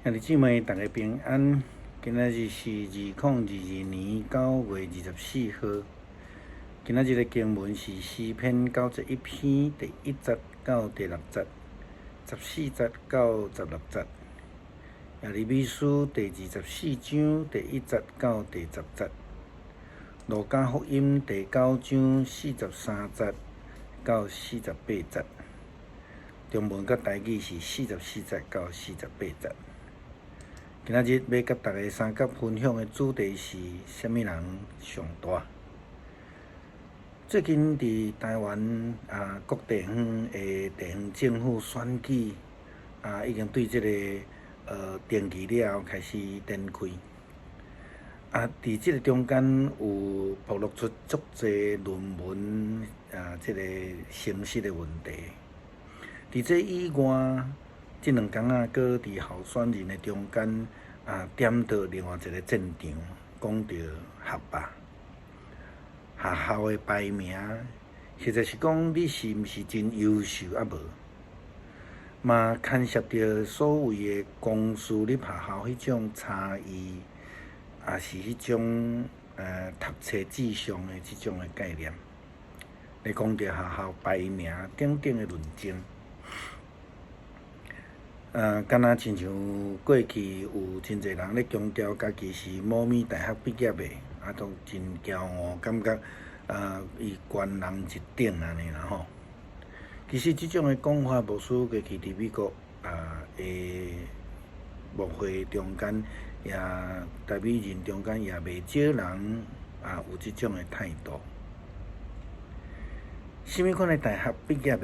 兄弟姊妹，大家平安。今仔日是2022年9月24号。今仔日的经文是诗篇91篇第1节到第6节，14节到16节。耶利米书第24章第1节到第10节。路加福音第9章43节到48节。中文甲台语是44节到48节。今仔日要甲大家三角分享的主题是啥物人上大？最近伫台湾各地方的地方政府选举已经对这个登记了后开始展开。伫这个中间有暴露出足侪论文这个形式的问题。伫这以外，这2天搁伫候选人的中间点到另外一个战场，讲到学霸、学校的排名，实在是讲你是毋是真优秀无？嘛牵涉到所谓的公私立学校迄种差异，也是迄种读册至上的即种的概念，来讲到学校排名等等的论证。敢若亲像过去有真侪人咧强调家己是某咪大学毕业的，都真骄傲，感觉伊悬人一等安尼啦吼。其实即种的讲法，无输过去伫美国的牧会中间，也台美人中间也袂少人有即种的态度。什么款的大学毕业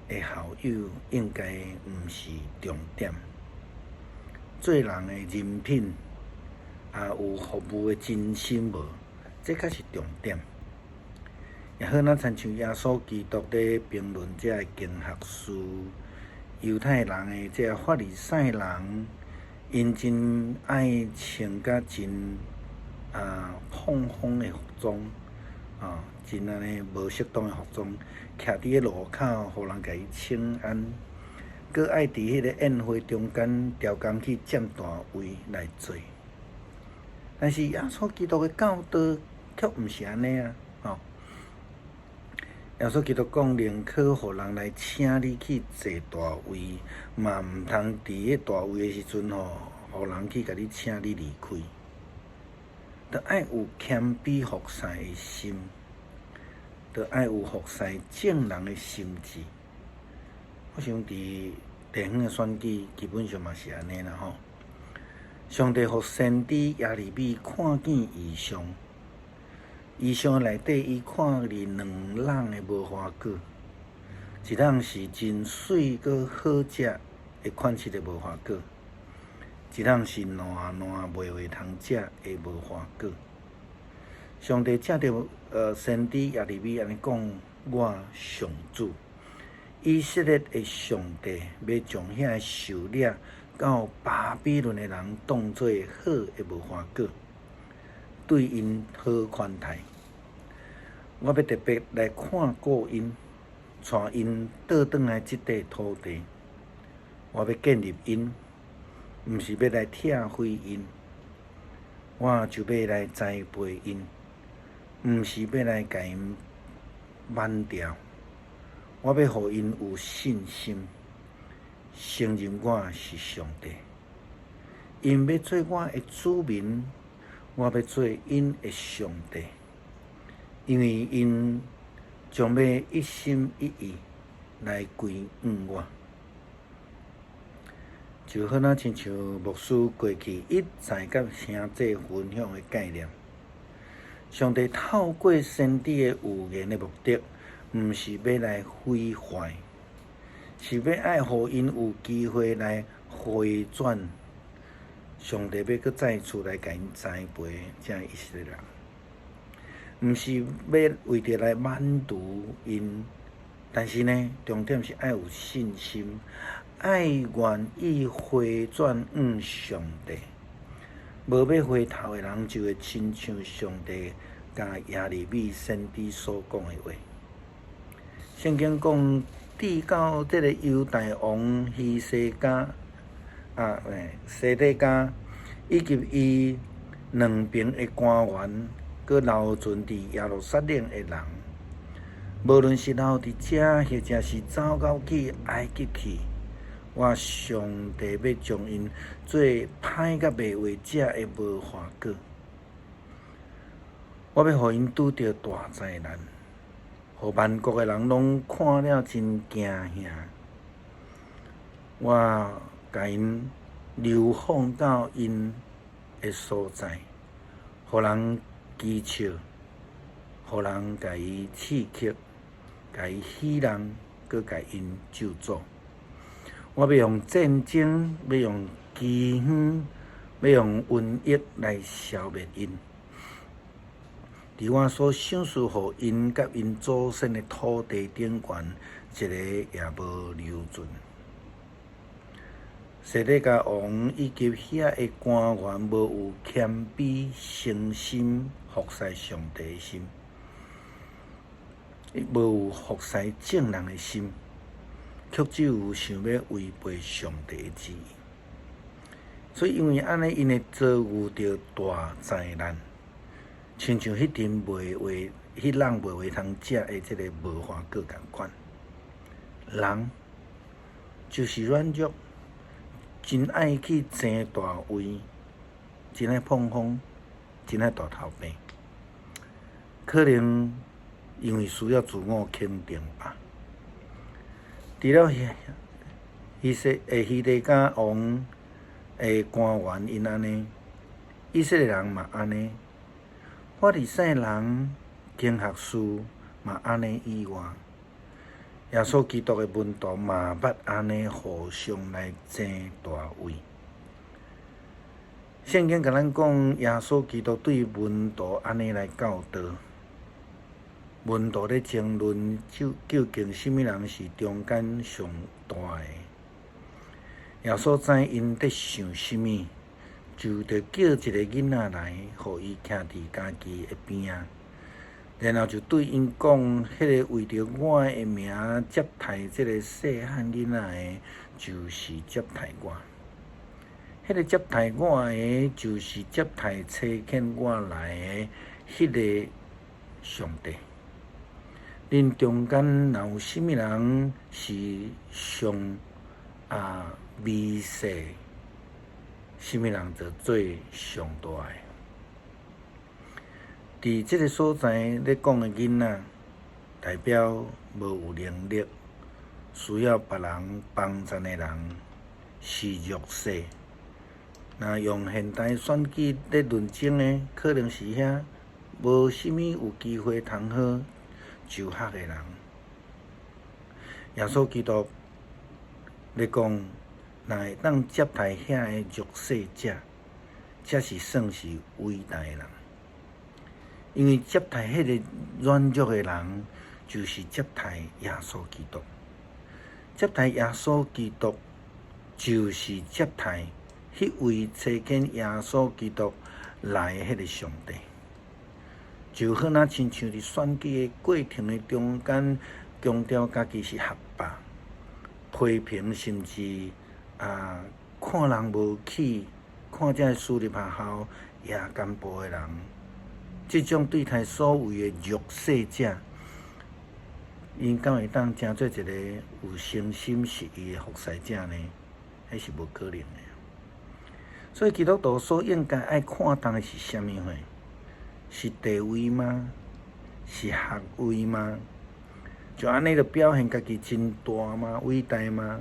的校友应该毋是重点，做人的人品有服务的真心无，这才是重点。也好，咱亲像耶稣基督咧评论这个经学士、犹太人的这个法利赛人，因真爱穿甲真phong的服装真安尼无适当的服装，徛伫个路口，互人甲伊请安，搁爱伫迄个宴会中间调工去占大位来做。但是耶稣基督的教导却毋是安尼耶稣基督讲，宁可互人来请你去坐大位，嘛毋通伫迄大位的时阵互人去甲你请你离开。着爱有谦卑服侍的心。着爱有服侍正人的心志。我想伫地方的选举，基本上嘛是安尼啦吼。上帝互先知耶利米看见异象，异象内底伊看见2人的无花果，一人是真水搁好食的款式的无花果，一人是烂袂通食的无花果。上帝借着先知耶利米安尼讲，我上主以色列的上帝要将遐受掠到巴比伦的人当作好的无花果，对因好款待。我要特别来看顾因，带因倒转来这块土地。我要建立因，毋是要来拆毁因，我就要来栽培因。毋是要来甲因挽掉，我要互因有信心，承认我是上帝。因要做我的子民，我要做因的上帝，因为因将要一心一意来归顺我。就好像亲像牧师过去一再甲兄弟分享的概念。上帝透过先知的预言的目的，毋是要来毁坏，是要爱互因有机会来回转。上帝要搁再次来甲因栽培这以色列人，毋是要为着来满足因，但是呢，重点是爱有信心，爱愿意回转上帝。无要回头的人，就会亲像上帝甲耶利米先知所讲的话。圣经讲，至到这个犹大王希西家西底家以及伊两边的官员，佮留存伫耶路撒冷的人，无论是留伫遮，或者是走到去埃及去，我上帝要将因做歹甲袂话者的无花果。我要互因拄着大灾难，互万国的人拢看了真惊吓。我甲因流放到因的所在，互人讥笑，互人甲伊刺激，甲伊戏弄，佮甲因咒诅。我要用战争，要用饥荒，要用瘟疫来消灭因。伫我所赏赐互因甲因祖先的土地顶悬，一个也无留存。西底家王以及遐的官员无有谦卑、诚心服侍上帝的心，无有服侍正人的心，却只有想要违背上帝的旨意。所以因为安尼，因会遭遇到大灾难。亲像迄阵卖话、迄人卖话通食的即个无花果共款，人就是软弱，真爱去争大位，真爱碰风，真爱大头病，可能因为需要自我肯定吧。除了希底家王的官员因安尼，以色列人嘛安尼。法利赛人、经学士嘛安尼以外，耶稣基督的门徒嘛捌安尼互相来争大位。圣经甲咱讲，耶稣基督对门徒安尼来教导，门徒咧争论究竟什么人是中间上大的。耶稣知因伫想什么。就着叫一个囡仔来，互伊徛伫家己的边仔，然后就对因讲：迄个为着我的名接待即个细汉囡仔的，就是接待我；迄个接待我的，就是接待差遣我来的迄个上帝。恁中间若有甚物人是上微细？什么人就做上大的？伫即个所在咧讲的囡仔，代表无有能力，需要别人帮衬的人，是弱势。那用现代选举咧论证的，可能是遐无啥物有机会通好就学的人。耶稣基督咧讲。若会当接待遐个弱势者，才是算是伟大的人。因为接待迄个软弱的人，就是接待耶稣基督。接待耶稣基督，就是接待迄位差遣耶稣基督来的迄个上帝。就好像亲像伫选举的过程的中间，强调家己是合法、批评甚至。看人无起，看这私立学校夜间部的人，这种对待所谓的弱势者，因敢会当成做一个有诚心实意的服侍者呢？迄是无可能的。所以基督徒所应该爱看重的是啥物货？是地位吗？是学位吗？就安尼就表现家己真大吗？伟大吗？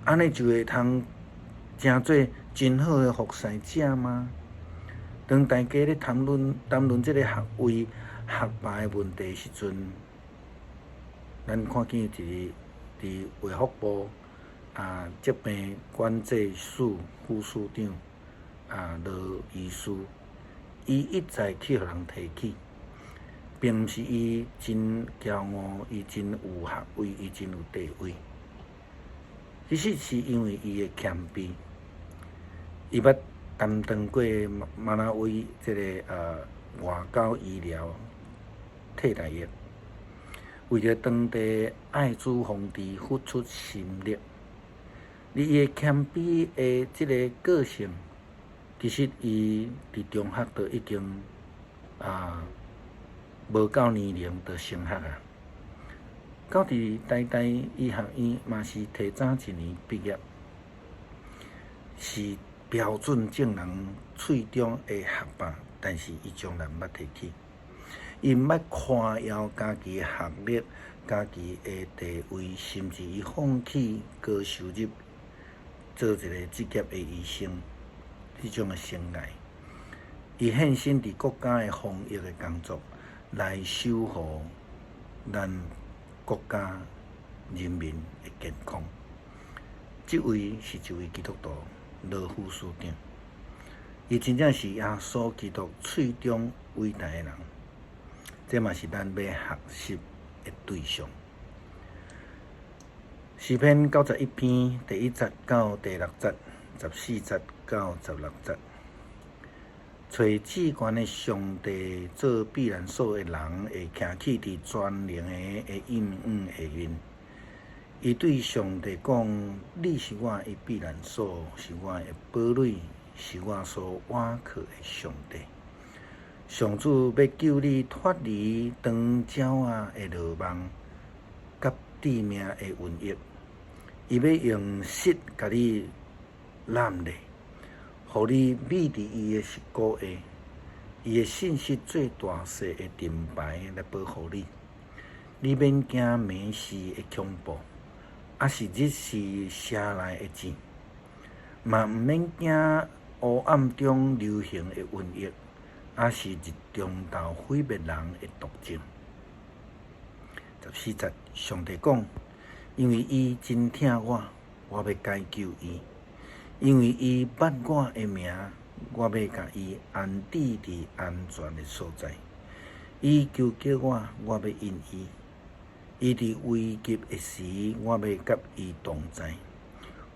安尼就会通成做真好的服侍者吗？当大家咧谈论这个学位、学霸的问题时阵，咱看见伫卫福部疾病管制署副署长罗医师，伊一再去互人提起，并毋是伊真骄傲，伊真有学位，伊真有地位。其实是因为伊的谦卑，伊捌担当过马拉维这个外交医疗替代役，为着当地爱子皇帝付出心力，你伊个谦卑的即个个性，其实伊伫中学都已经无够年龄就升学啊。到伫台大医学院嘛是提早一年毕业，是标准正人喙中的学霸，但是伊从来毋捌提起，伊毋捌夸耀家己的学历、家己的地位，甚至伊放弃高收入，做一个职业的医生，迄种的生涯，伊献身伫国家的防疫的工作，来守护咱国家人民的健康。即位是一位基督徒罗副司长，伊真正是耶稣基督喙中伟大的人，这嘛是咱要学习的对象。诗篇91篇第1节到第6节、14节到16节。找至高的上帝做避难所的人，会徛起伫全能的应允下面。伊对上帝讲：“你是我的避难所，是我的堡垒，是我所倚靠的上帝。上主要救你脱离长鸟仔的罗网，甲致命的瘟疫。伊要用舌甲你揽咧。”互你秘伫伊的膝骨下，伊的信息最大细的盾牌来保护你。你免惊美事的恐怖，还是日时车内的钱，嘛毋免惊黑暗中流行的瘟疫，还是日中昼毁灭人的毒症。14节，上帝讲：因为伊真疼我，我要解救伊。因为伊捌我的名，我要甲伊安置伫安全的所在。伊求叫我，我要应伊。伊伫危急的时，我要甲伊同在。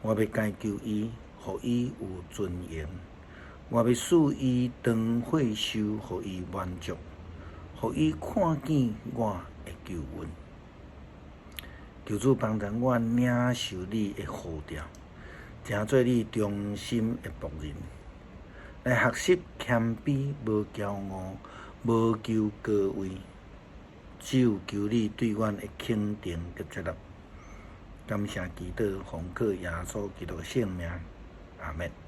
我要解救伊，互伊有尊严。我要使伊当岁寿，互伊满足，互伊看见我的救恩。求主帮助我领受你的呼召，成做你忠心的仆人，来学习谦卑，无骄傲，无求高位，只有求你对阮的肯定甲接纳。感谢祈祷，奉靠耶稣基督的圣名，阿门。